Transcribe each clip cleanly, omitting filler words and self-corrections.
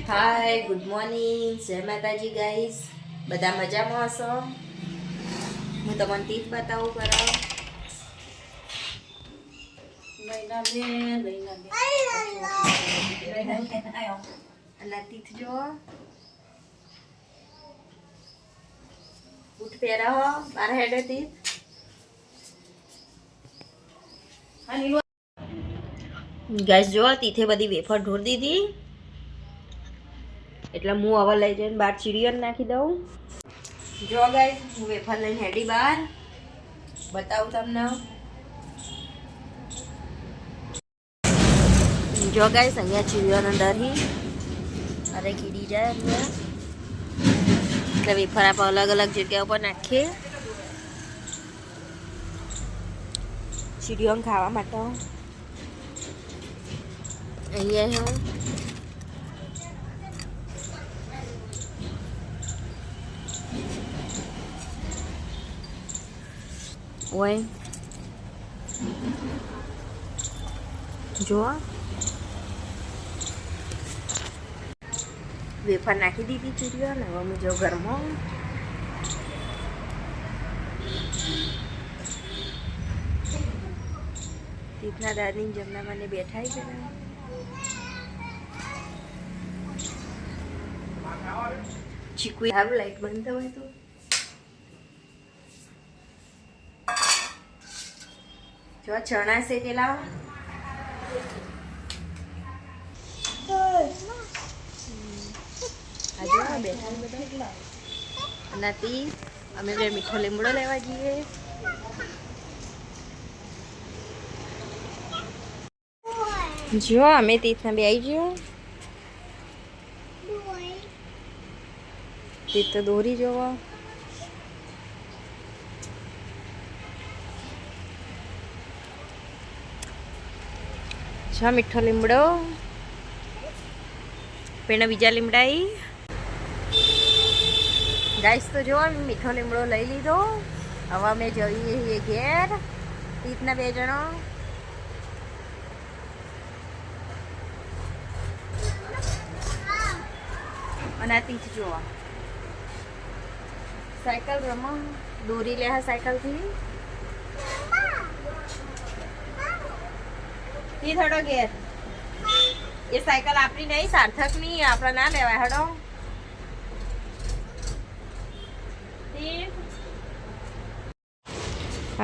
હાય, good morning, જય માતાજી guys. બધા મજામાં હશો? હું તમને તીજ બતાવું કરાવ. અને તીજ જો બૂટ પહેરાવો, બાર હેડે તીજ. ગાઈસ જો તીથે બધી વેફર ઢોર દીધી, એટલે હું હવે લઈ જઈને બહાર ચીડીઓને નાખી દઉં. જો ગાઈસ હું વેફર લઈને હેડી બહાર બતાવું તમને. જો ગાઈસ અહીંયા ચીડીઓનો ડરી અરે કીડી જાય અહીંયા, એટલે વેફર આપણે અલગ અલગ જગ્યા ઉપર નાખીએ ચીડીઓને ખાવા માટે. અહીંયા હું ઓય જો વેફર નાખી દીધી ચીડીઓ ને હવે હું જો ઘરમાં તીથના દાદીને જમના મને બેઠા છે ને ચીકુ સારું લાઈટ બંધ હોય તો જો ચણા શેકેલા આજે બેઠા બધા અને અમે બે મીઠો લીમડો લેવા જઈએ. જો અમે તીથના બે આવી ગયો. તીથ તો દોરી જોવા મીઠો લીમડો પેલા બીજા લીમડા ગાઈસ તો જો મીઠો લીમડો લઈ લીધો. હવે અમે જઈએ ઘેર તીથના બે જણો. અને આ તીથ જોવા સાયકલ રમો દોરી લે સાયકલ થી હડો ઘેર. એ સાયકલ આપણી નહીં, સાર્થક ની, આપડે ના લેવાય. હડો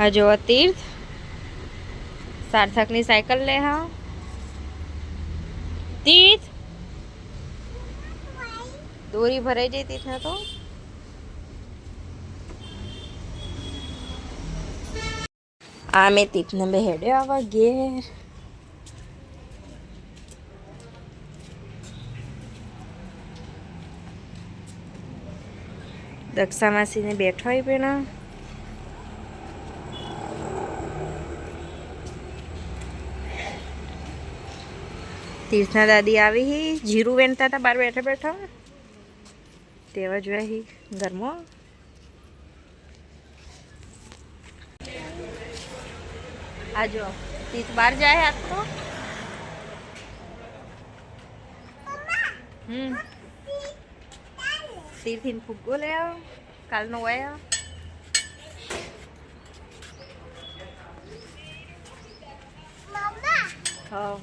આ જો તીર્થ સાર્થક ની સાયકલ લે. હા તીર્થ દોરી ભરાઈ જાય તીર્થ ને તો આ મેં તીર્થ ને બે હેડે આવા ઘેર. દક્ષા માસીને બેઠો હોય પેલા તીર્થના દાદી આવી જીરું વેણતા હતા બહાર બેઠા બેઠા તેવા જોયા ઘરમાં. આ જો તીર્થ બહાર જાય આજ તો. તીર્થીને ફુગ્ગો લે આવો કાલનો વાયા. હા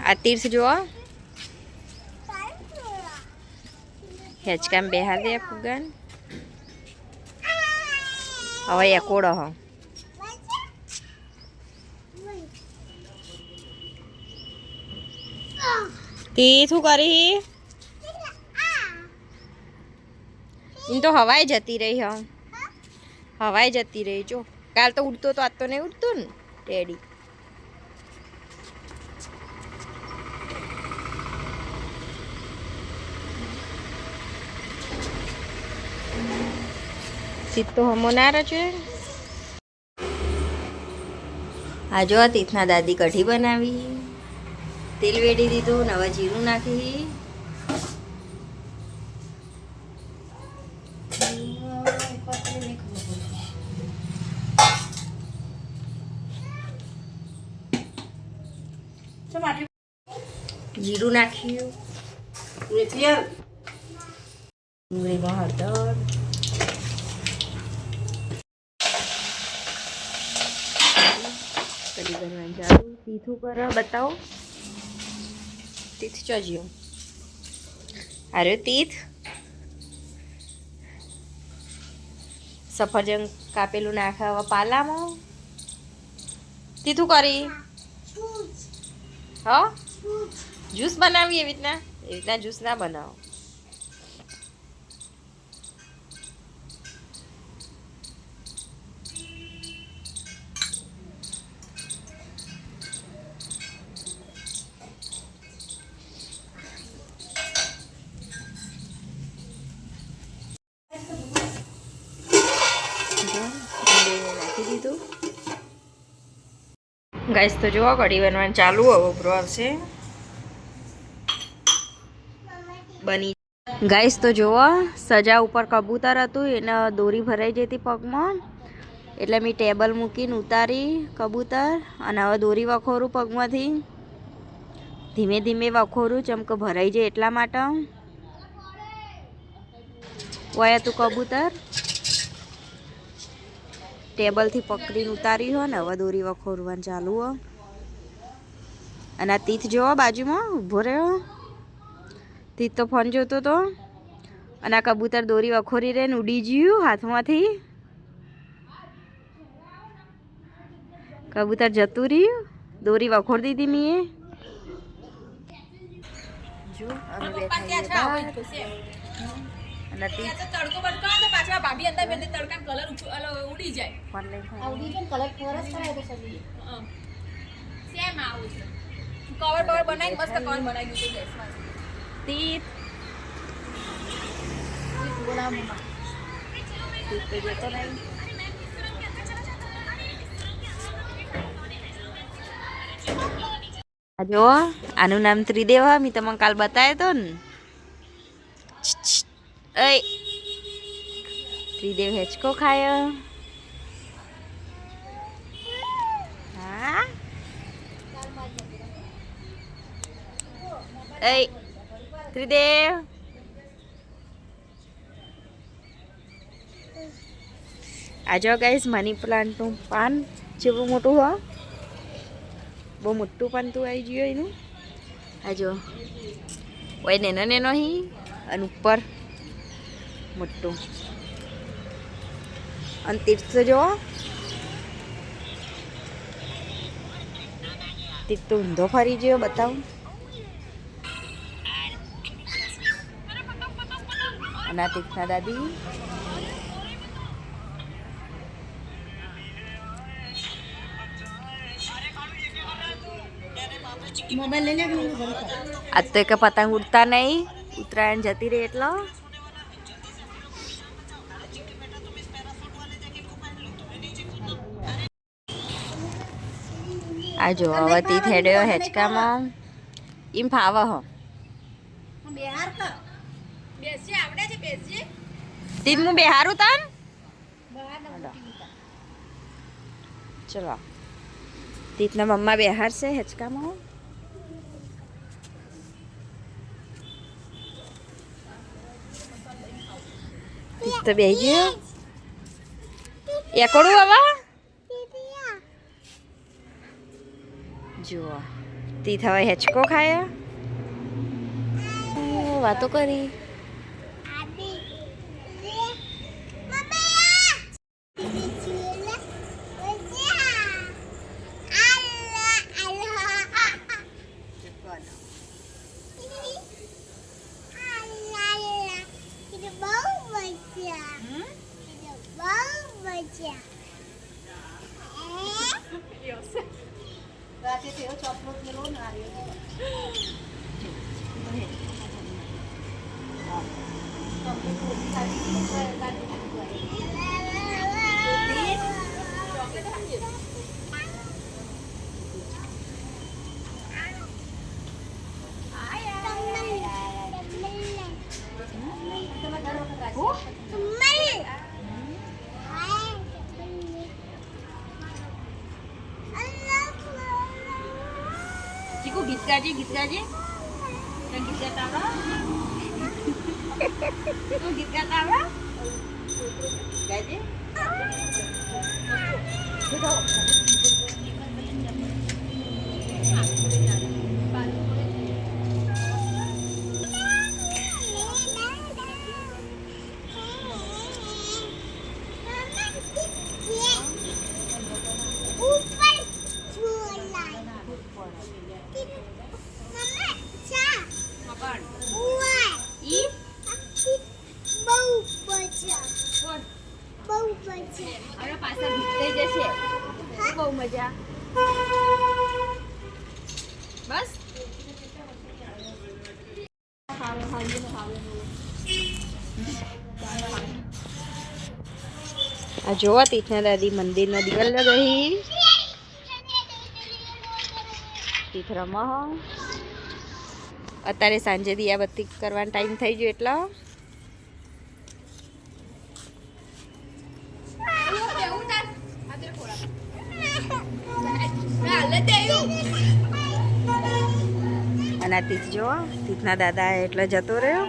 આ તીર્થ જો હેચકામ બેહાર દે ફુગાન. હવે એકોડો હ તી શું કરી એમ તો હવાઈ જતી રહી. હવાઈ જતી રહી. જો કાલ તો ઉડતો તો આજ તો નહીં ઉડતું ને ટેડી. તો હમો ના રચે. આ જો તીથના દાદી કઢી બનાવી, તેલ વેડી દીધું, નવા જીરું નાખી. જીરું નાખ્યું, ડુંગળીમાં હળદર, કઢી બનવાનું ચાલુ. તીખું કરો બતાવો. તીથ ચોજ્યો. અરે તીથ સફરજન કાપેલું નાખાવા પાલામાં. તીથું કરી હા જ્યુસ બનાવી એવી રીતના જ્યુસ ના બનાવો. નાખી દીધું. ગાઈસ તો જુઓ કઢી બનવાનું ચાલુ. હવે ઉભરો આવશે બની. ગાઈસ તો જુઓ સજા ઉપર કબૂતર હતું એને દોરી ભરાઈ જતી પગમાં એટલે મેં ટેબલ મૂકીને ઉતારી કબૂતર અને હવે દોરી વખોરું પગમાંથી. ધીમે ધીમે વખોરું ચમકે ભરાઈ જાય એટલા માટે. વયા તું કબૂતર ટેબલથી પકડીને ઉતારી હો ને હવે દોરી વખોરવાનું ચાલુ હો. અને આ તીથ જોવો બાજુમાં ઊભો રહ્યો. તીથ તો ફોન જોતો હતો અને આ કબૂતર દોરી વખોરી રહે ને ઉડી ગયું હાથમાંથી. કબૂતર જતું રહ્યું. દોરી વખોર દીધી મેં. જો અમે બેઠા અને તીથ તડકો બડકો તો પાછા ભાભી અંદર બેને તડકા કલર ઉડી જાય. ફોન લઈ ઉડી જાય કલર ફોરસ થાય તો સજી સેમ આવું છે. કવર બવર બનાવી મસ્ત કવર બનાવી દીધું ગેસમાં. તીથ બોલા મમ્મા તીથ તો જતો નહીં. જો આનું નામ ત્રિદેવ. મેં તમને કાલ બતાવ્યો તો ને. એ ત્રિદેવ હેચકો ખાય. હા એ ત્રિદેવ આ જો ગાઈસ મની પ્લાન્ટનું પાન જેવું મોટું હો. બહુ મોટું પાન તું આવી ગયું એનું. આ જો ઓય નેનો નેનો હી અને ઉપર મોટું. અને તીર્થ જો તીર્થ તો ઊંધો ફરી ગયો બતાવું. અને આ તીર્થના દાદી મોબાઈલ લઈ લે કે આજ તો એક પતંગ ઉડતા નહીં. ઉત્તરાયણ જતી રહી એટલો. આ જો હવે તી થેડ્યો હેચકામાં એમ ફાવે હો. બિહાર કા બેસી આવડે છે બેસી તીન હું બેહારું તન. ચલો તીતના મમ્મા બેહાર છે હેચકામાં. તીત તો બેહી ગયો. એકડું હવે જુઓ તીત હવે હેચકો ખાય. વાતો કરી. રાતે તેઓ ચોપલો કેલો નારિયો ગાજે તને ગીત ગાતા આવડે? તું ગીત ગાતા આવડે? ગાજે. હવે પાછા ભીતઈ જશે. બહુ મજા. બસ આ જોવા તીથના દાદી મંદિરના દિવાલ લગાવી તીથ રમા. અત્યારે સાંજે દિયાબત્તી કરવાનો ટાઈમ થઈ ગયો એટલે અને આ તીથ જો તીથના દાદા એટલે જતો રહ્યો.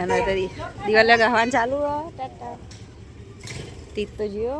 અને દિવાલ લગાવવાનું ચાલુ તીથ તો જીઓ.